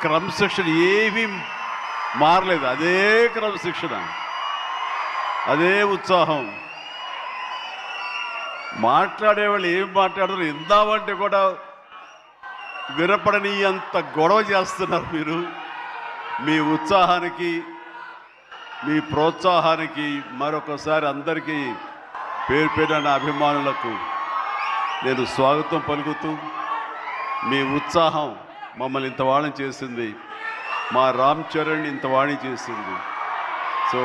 క్రమశిక్షణ ఏమీ మారలేదు. అదే క్రమశిక్షణ, అదే ఉత్సాహం. మాట్లాడేవాళ్ళు ఏం మాట్లాడుతున్నారు ఇందామంటే కూడా వినపడని అంత గొడవ చేస్తున్నారు మీరు. మీ ఉత్సాహానికి, మీ ప్రోత్సాహానికి మరొకసారి అందరికీ పేరు పేరున నా అభిమానులకు నేను స్వాగతం పలుకుతూ, మీ ఉత్సాహం మమ్మల్ని ఇంత వాణి చేసింది, మా రామ్ చరణ్ ఇంత వాణి చేసింది. సో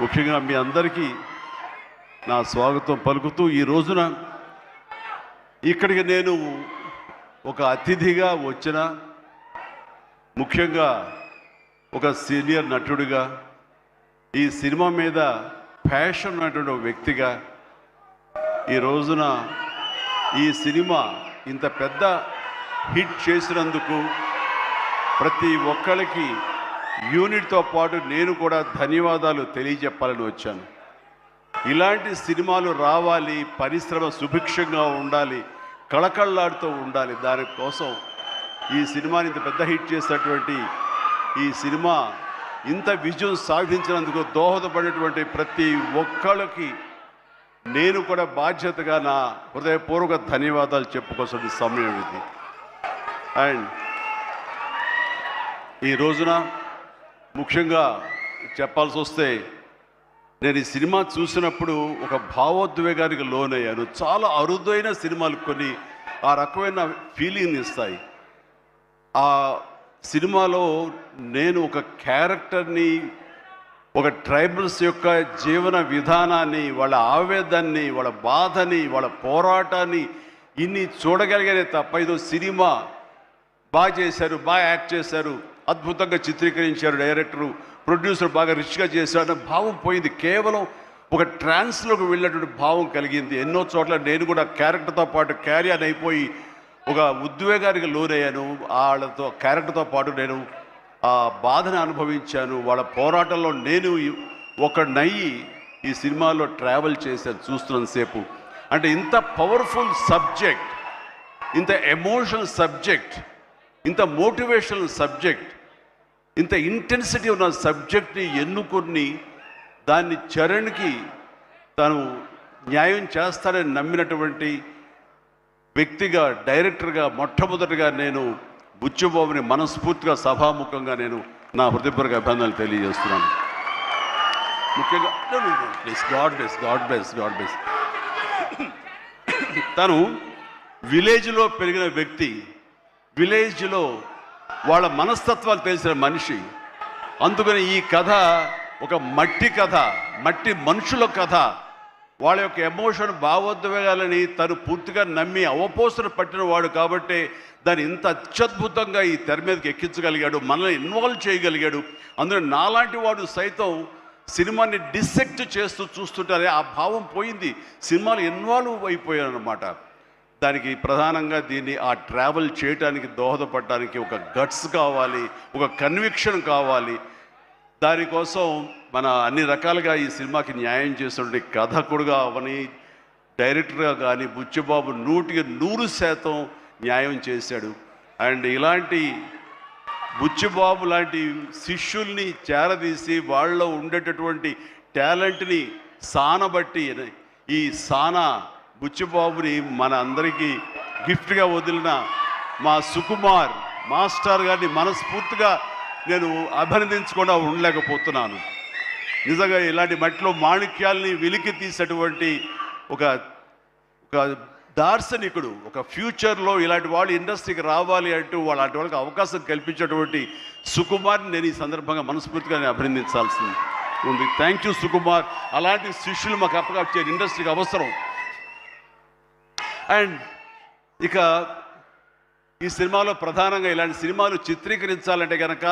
ముఖ్యంగా మీ అందరికీ నా స్వాగతం పలుకుతూ, ఈ రోజున ఇక్కడికి నేను ఒక అతిథిగా వచ్చిన, ముఖ్యంగా ఒక సీనియర్ నటుడిగా, ఈ సినిమా మీద ప్యాషన్ ఉన్నటువంటి ఒక వ్యక్తిగా, ఈ రోజున ఈ సినిమా ఇంత పెద్ద హిట్ చేసినందుకు ప్రతి ఒక్కరికి యూనిట్తో పాటు నేను కూడా ధన్యవాదాలు తెలియజెప్పాలని వచ్చాను. ఇలాంటి సినిమాలు రావాలి, పరిశ్రమ సుభిక్షంగా ఉండాలి, కళకళలాడుతూ ఉండాలి. దానికోసం ఈ సినిమాని ఇంత పెద్ద హిట్ చేసినటువంటి ఈ సినిమా ఇంత విజయం సాధించినందుకు దోహదపడినటువంటి ప్రతి ఒక్కళ్ళకి నేను కూడా బాధ్యతగా నా హృదయపూర్వక ధన్యవాదాలు చెప్పుకోవాల్సిన సమయం ఇది. అండ్ ఈ రోజున ముఖ్యంగా చెప్పాల్సి వస్తే, నేను ఈ సినిమా చూసినప్పుడు ఒక భావోద్వేగానికి లోనయ్యాను. చాలా అరుదైన సినిమాలు కొన్ని ఆ రకమైన ఫీలింగ్ ఇస్తాయి. ఆ సినిమాలో నేను ఒక క్యారెక్టర్ని, ఒక ట్రైబల్స్ యొక్క జీవన విధానాన్ని, వాళ్ళ ఆవేదాన్ని, వాళ్ళ బాధని, వాళ్ళ పోరాటాన్ని ఇన్ని చూడగలిగానే తప్ప ఏదో సినిమా బాగా చేశారు, బాగా యాక్ట్ చేశారు, అద్భుతంగా చిత్రీకరించారు డైరెక్టరు, ప్రొడ్యూసర్ బాగా రిచ్గా చేశాడు అన్న భావం పోయింది. కేవలం ఒక ట్రాన్స్లోకి వెళ్ళినటువంటి భావం కలిగింది. ఎన్నో చోట్ల నేను కూడా క్యారెక్టర్తో పాటు క్యారియర్ అయిపోయి ఒక ఉద్వేగానికి లోనయ్యాను. వాళ్ళతో క్యారెక్టర్తో పాటు నేను ఆ బాధను అనుభవించాను. వాళ్ళ పోరాటంలో నేను ఒకనయ్యి ఈ సినిమాలో ట్రావెల్ చేశాను చూస్తున్నంతసేపు. అంటే ఇంత పవర్ఫుల్ సబ్జెక్ట్, ఇంత ఎమోషనల్ సబ్జెక్ట్, ఇంత మోటివేషనల్ సబ్జెక్ట్, ఇంత ఇంటెన్సిటీ ఉన్న సబ్జెక్ట్ని ఎన్నుకొని దాన్ని చరణ్కి తను న్యాయం చేస్తానని నమ్మినటువంటి వ్యక్తిగా, డైరెక్టర్గా మొట్టమొదటిగా నేను బుచ్చిబాబుని మనస్ఫూర్తిగా సభాముఖంగా నేను నా హృదయపూర్వక అభినందనలు తెలియజేస్తున్నాను. ముఖ్యంగా గాడ్ బ్లెస్. తను విలేజ్లో పెరిగిన వ్యక్తి, విలేజ్లో వాళ్ళ మనస్తత్వాలు తెలిసిన మనిషి. అందుకని ఈ కథ ఒక మట్టి కథ, మట్టి మనుషుల కథ. వాళ్ళ యొక్క ఎమోషన్, భావోద్వేగాలని తను పూర్తిగా నమ్మి అవపోసన పట్టిన వాడు కాబట్టి దాన్ని ఇంత అత్యద్భుతంగా ఈ తెర మీదకి ఎక్కించగలిగాడు, మనల్ని ఇన్వాల్వ్ చేయగలిగాడు. అందులో నాలాంటి వాడు సైతం సినిమాని డిసెక్ట్ చేస్తూ చూస్తుంటారే ఆ భావం పోయింది. సినిమాలు ఇన్వాల్వ్ అయిపోయాను అనమాట. దానికి ప్రధానంగా దీన్ని ఆ ట్రావెల్ చేయడానికి దోహదపడడానికి ఒక గట్స్ కావాలి, ఒక కన్విక్షన్ కావాలి. దానికోసం మన అన్ని రకాలుగా ఈ సినిమాకి న్యాయం చేస్తుంటే కథకుడుగా అవని, డైరెక్టర్గా కానీ బుచ్చిబాబు 100% న్యాయం చేశాడు. అండ్ ఇలాంటి బుచ్చిబాబు లాంటి శిష్యుల్ని చేరదీసి వాళ్ళలో ఉండేటటువంటి టాలెంట్ని సానబట్టి ఈ బుచ్చిబాబుని మన అందరికీ గిఫ్ట్గా వదిలిన మా సుకుమార్ మాస్టర్ గారిని మనస్ఫూర్తిగా నేను అభినందించకుండా ఉండలేకపోతున్నాను. నిజంగా ఇలాంటి మట్టిలో మాణిక్యాల్ని వెలికి తీసేటువంటి ఒక దార్శనికుడు, ఒక ఫ్యూచర్లో ఇలాంటి వాళ్ళు ఇండస్ట్రీకి రావాలి అంటూ అలాంటి వాళ్ళకి అవకాశం కల్పించేటువంటి సుకుమార్ని నేను ఈ సందర్భంగా మనస్ఫూర్తిగా నేను అభినందించాల్సి ఉంది. Thank you Sukumar. అలాంటి శిష్యులు మాకు అప్పగా ఇండస్ట్రీకి అవసరం. అండ్ ఇక ఈ సినిమాలో ప్రధానంగా ఇలాంటి సినిమాలు చిత్రీకరించాలంటే కనుక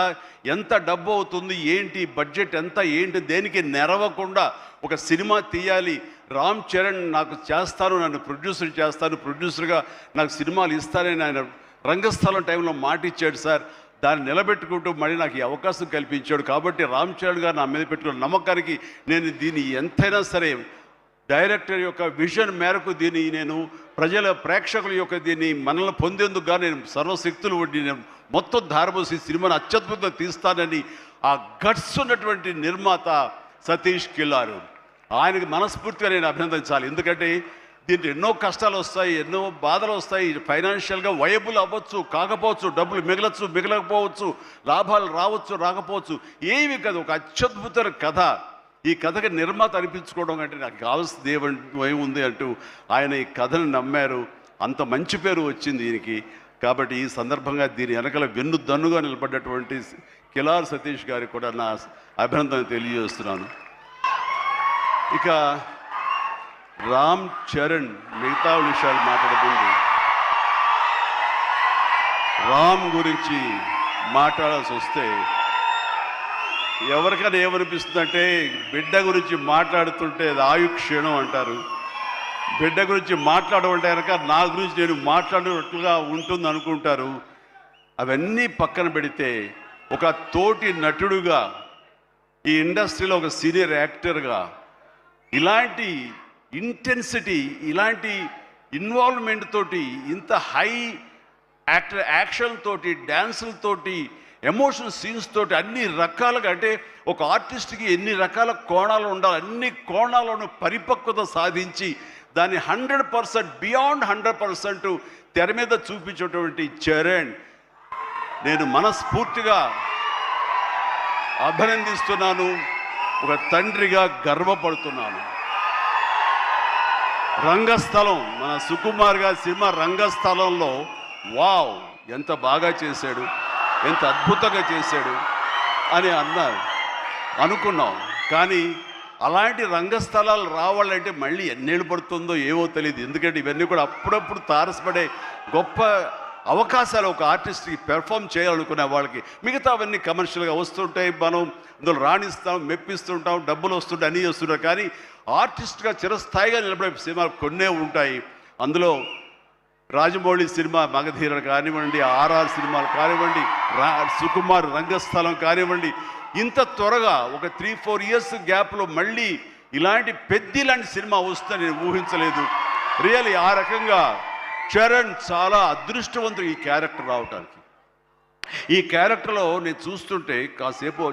ఎంత డబ్బు అవుతుంది, ఏంటి బడ్జెట్ ఎంత, ఏంటి, దేనికి నెరవకుండా ఒక సినిమా తీయాలి. రామ్ చరణ్ నాకు చేస్తాను, నన్ను ప్రొడ్యూసర్గా నాకు సినిమాలు ఇస్తానని ఆయన రంగస్థలం టైంలో మాట ఇచ్చాడు సార్. దాన్ని నిలబెట్టుకుంటూ మళ్ళీ నాకు ఈ అవకాశం కల్పించాడు. కాబట్టి రామ్ చరణ్ గారు నా మీద పెట్టుకున్న నమ్మకానికి నేను దీన్ని ఎంతైనా సరే డైరెక్టర్ యొక్క విజన్ మేరకు దీన్ని నేను ప్రేక్షకుల యొక్క దీన్ని మనల్ని పొందేందుకు నేను సర్వశక్తులు వడ్డీ నేను మొత్తం ధారపోసి సినిమాను అత్యద్భుతంగా తీస్తానని ఆ గట్స్ ఉన్నటువంటి నిర్మాత సతీష్ కిల్లారు. ఆయనకి మనస్ఫూర్తిగా నేను అభినందించాలి. ఎందుకంటే దీంట్లో ఎన్నో కష్టాలు వస్తాయి, ఎన్నో బాధలు వస్తాయి. ఫైనాన్షియల్గా వయబుల్ అవ్వచ్చు, కాకపోవచ్చు, డబ్బులు మిగలచ్చు, మిగలకపోవచ్చు, లాభాలు రావచ్చు, రాకపోవచ్చు, ఏమి కాదు. ఒక అత్యద్భుతమైన కథ. ఈ కథకి నిర్మాత అనిపించుకోవడం అంటే నాకు కావాల్సింది ఏముంది అంటూ ఆయన ఈ కథను నమ్మారు. అంత మంచి పేరు వచ్చింది దీనికి. కాబట్టి ఈ సందర్భంగా దీని వెనకల వెన్నుదన్నుగా నిలబడ్డటువంటి కిలార్ సతీష్ గారికి కూడా నా అభినందన తెలియజేస్తున్నాను. ఇక రామ్ చరణ్ మిగతా విషయాలు మాట్లాడబోండి. రామ్ గురించి మాట్లాడాల్సి వస్తే ఎవరికైనా ఏమనిపిస్తుందంటే బిడ్డ గురించి మాట్లాడుతుంటే అది ఆయుక్షీణం అంటారు. బిడ్డ గురించి మాట్లాడమంటే కనుక నా గురించి నేను మాట్లాడినట్లుగా ఉంటుంది అనుకుంటారు. అవన్నీ పక్కన పెడితే ఒక తోటి నటుడుగా, ఈ ఇండస్ట్రీలో ఒక సీనియర్ యాక్టర్గా ఇలాంటి ఇంటెన్సిటీ, ఇలాంటి ఇన్వాల్వ్మెంట్ తోటి, ఇంత హై యాక్షన్ తోటి, డ్యాన్సులతోటి, ఎమోషనల్ సీన్స్ తోటి అన్ని రకాలుగా, అంటే ఒక ఆర్టిస్ట్కి ఎన్ని రకాల కోణాలు ఉండాలి, అన్ని కోణాలను పరిపక్వత సాధించి దాన్ని 100% బియాండ్ 100% తెర మీద చూపించేటువంటి చరణ్ నేను మనస్ఫూర్తిగా అభినందిస్తున్నాను. ఒక తండ్రిగా గర్వపడుతున్నాను. రంగస్థలం, మన సుకుమార్ గారి సినిమా రంగస్థలంలో వావ్ ఎంత బాగా చేశాడు, ఎంత అద్భుతంగా చేశాడు అని అనుకున్నాం. కానీ అలాంటి రంగస్థలాలు రావాలంటే మళ్ళీ ఎన్నేళ్ళు పడుతుందో ఏవో తెలియదు. ఎందుకంటే ఇవన్నీ కూడా అప్పుడప్పుడు తారసపడే గొప్ప అవకాశాలు ఒక ఆర్టిస్ట్కి పెర్ఫామ్ చేయాలనుకునే వాళ్ళకి. మిగతా అవన్నీ కమర్షియల్గా వస్తుంటాయి, మనం అందులో రాణిస్తాం, మెప్పిస్తుంటాం, డబ్బులు వస్తుంటాయి, అన్నీ వస్తుంటాయి. కానీ ఆర్టిస్ట్గా చిరస్థాయిగా నిలబడే సినిమాలు కొన్నే ఉంటాయి. అందులో రాజమౌళి సినిమా మగధీర కానివ్వండి, ఆర్ఆర్ సినిమాలు కానివ్వండి, సుకుమార్ రంగస్థలం కానివ్వండి, ఇంత త్వరగా ఒక 3-4 ఇయర్స్ గ్యాప్లో మళ్ళీ ఇలాంటి లాంటి సినిమా వస్తుందని నేను ఊహించలేదు. రియల్లీ ఆ రకంగా చరణ్ చాలా అదృష్టవంతుడు ఈ క్యారెక్టర్ రావటానికి. ఈ క్యారెక్టర్లో నేను చూస్తుంటే కాసేపు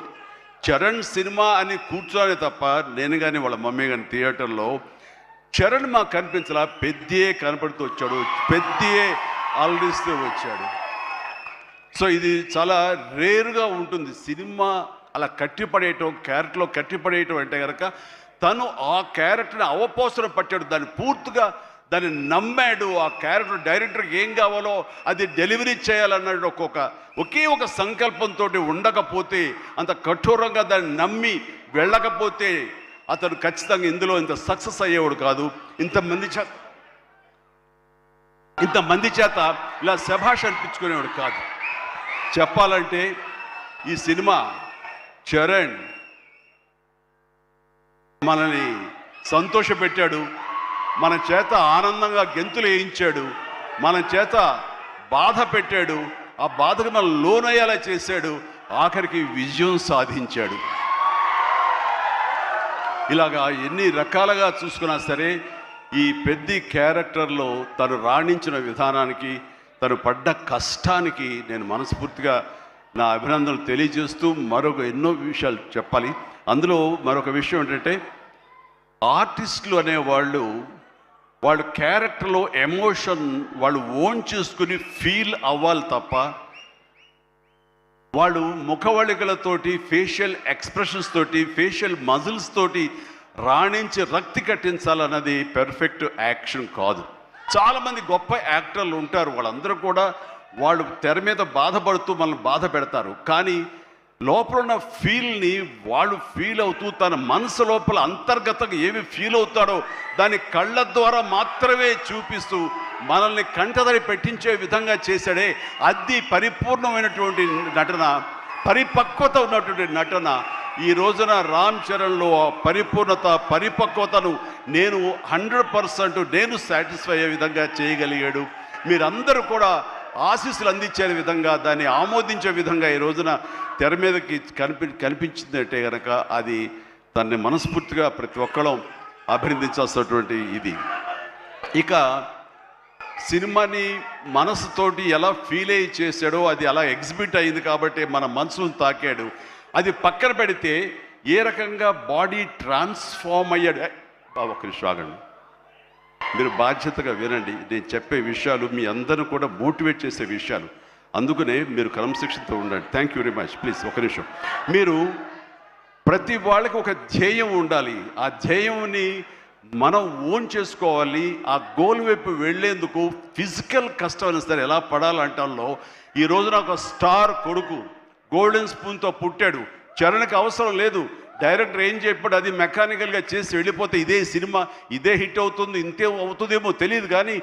చరణ్ సినిమా అని కూర్చోనే తప్ప నేను కానీ వాళ్ళ మమ్మీ కానీ థియేటర్లో చరణ్ మాకు కనిపించలా, పెద్దే కనపడుతూ వచ్చాడు, పెద్దే అలరిస్తూ వచ్చాడు. సో ఇది చాలా రేరుగా ఉంటుంది. సినిమా అలా కట్టిపడేయటం, క్యారెక్టర్లో కట్టిపడేయటం అంటే కనుక తను ఆ క్యారెక్టర్ని అవపోసన పట్టాడు, దాన్ని పూర్తిగా దాన్ని నమ్మాడు. ఆ క్యారెక్టర్ డైరెక్టర్కి ఏం కావాలో అది డెలివరీ చేయాలన్నాడు. ఒకే ఒక సంకల్పంతో ఉండకపోతే, అంత కఠోరంగా దాన్ని నమ్మి వెళ్ళకపోతే అతడు ఖచ్చితంగా ఇందులో ఇంత సక్సెస్ అయ్యేవాడు కాదు. ఇంతమంది చేత ఇలా శభాష్ అనిపించుకునేవాడు కాదు. చెప్పాలంటే ఈ సినిమా చరణ్ మనల్ని సంతోషపెట్టాడు, మన చేత ఆనందంగా గెంతులు వేయించాడు, మన చేత బాధ పెట్టాడు, ఆ బాధకు మనం లోనయ్యేలా చేశాడు, ఆఖరికి విజయం సాధించాడు. ఇలాగా ఎన్ని రకాలుగా చూసుకున్నా సరే ఈ పెద్ద క్యారెక్టర్లో తను రాణించిన విధానానికి, తను పడ్డ కష్టానికి నేను మనస్ఫూర్తిగా నా అభినందనలు తెలియజేస్తూ మరొక ఎన్నో విషయాలు చెప్పాలి. అందులో మరొక విషయం ఏంటంటే ఆర్టిస్టులు అనేవాళ్ళు వాళ్ళ క్యారెక్టర్లో ఎమోషన్ వాళ్ళు ఓన్ చేసుకుని ఫీల్ అవ్వాలి తప్ప వాళ్ళు ముఖవళికలతోటి, ఫేషియల్ ఎక్స్ప్రెషన్స్ తోటి, ఫేషియల్ మజిల్స్ తోటి రాణించి రక్తి కట్టించాలన్నది పెర్ఫెక్ట్ యాక్షన్ కాదు. చాలామంది గొప్ప యాక్టర్లు ఉంటారు, వాళ్ళందరూ కూడా వాళ్ళు తెర మీద బాధపడుతూ మనల్ని బాధ పెడతారు. కానీ లోపల ఉన్న ఫీల్ని వాళ్ళు ఫీల్ అవుతూ తన మనసు లోపల అంతర్గతంగా ఏమి ఫీల్ అవుతాడో దాన్ని కళ్ళ ద్వారా మాత్రమే చూపిస్తూ మనల్ని కంటదరి పెట్టించే విధంగా చేశాడే, అది పరిపూర్ణమైనటువంటి నటన, పరిపక్వత ఉన్నటువంటి నటన. ఈ రోజున రామ్ చరణ్లో పరిపూర్ణత, పరిపక్వతను నేను 100% నేను సాటిస్ఫై అయ్యే విధంగా చేయగలిగాడు. మీరందరూ కూడా ఆశీస్సులు అందించే విధంగా, దాన్ని ఆమోదించే విధంగా ఈ రోజున తెర మీదకి కనిపించిందంటే కనుక అది తనని మనస్ఫూర్తిగా ప్రతి ఒక్కళ్ళం అభినందించాల్సినటువంటి ఇది. ఇక సినిమాని మనసుతోటి ఎలా ఫీల్ అయ్యి చేశాడో అది అలా ఎగ్జిబిట్ అయింది కాబట్టి మన మనసును తాకాడు. అది పక్కన పెడితే ఏ రకంగా బాడీ ట్రాన్స్ఫార్మ్ అయ్యాడు. ఒక్క నిమిషం ఆగండి, మీరు బాధ్యతగా వినండి. నేను చెప్పే విషయాలు మీ అందరూ కూడా మోటివేట్ చేసే విషయాలు, అందుకనే మీరు క్రమశిక్షణతో ఉండండి. Thank you very much. Please ఒక నిమిషం. మీరు ప్రతి వాళ్ళకి ఒక ధ్యేయం ఉండాలి. ఆ ధ్యేయంని మనం ఓన్ చేసుకోవాలి. ఆ గోల్ వైపు వెళ్ళేందుకు ఫిజికల్ కష్టం అయినా సరే ఎలా పడాలంటాలో, ఈ రోజున ఒక స్టార్ కొడుకు గోల్డెన్ స్పూన్తో పుట్టాడు. చరణ్కి అవసరం లేదు, డైరెక్టర్ ఏం చెప్పాడు అది మెకానికల్గా చేసి వెళ్ళిపోతే ఇదే సినిమా, ఇదే హిట్ అవుతుంది, ఇంతే అవుతుందేమో తెలియదు, కానీ